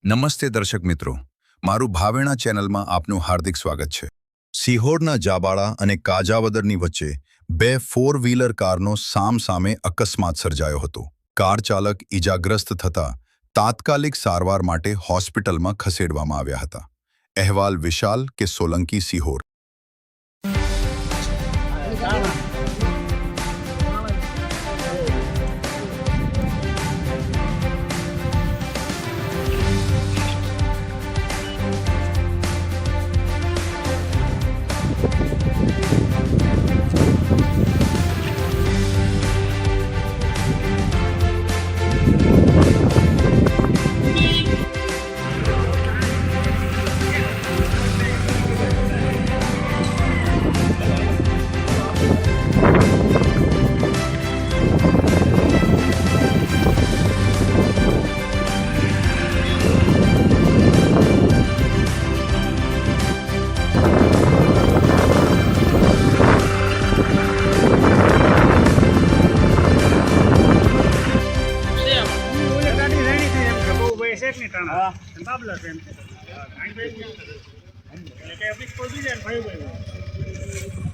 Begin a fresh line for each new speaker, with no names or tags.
નમસ્તે દર્શક મિત્રો, મારું ભાવેણા ચેનલમાં આપનું હાર્દિક સ્વાગત છે. સિહોરના જાબાળા અને કાજાવદરની વચ્ચે બે ફોર વ્હીલર કારનો સામસામે અકસ્માત સર્જાયો હતો. કાર ચાલક ઈજાગ્રસ્ત થતા તાત્કાલિક સારવાર માટે હોસ્પિટલમાં ખસેડવામાં આવ્યા હતા. અહેવાલ વિશાલ કે સોલંકી, સિહોર.
બાબલા છે એટલે કે ઓફિસ પહોંચી જાય ને ભાઈ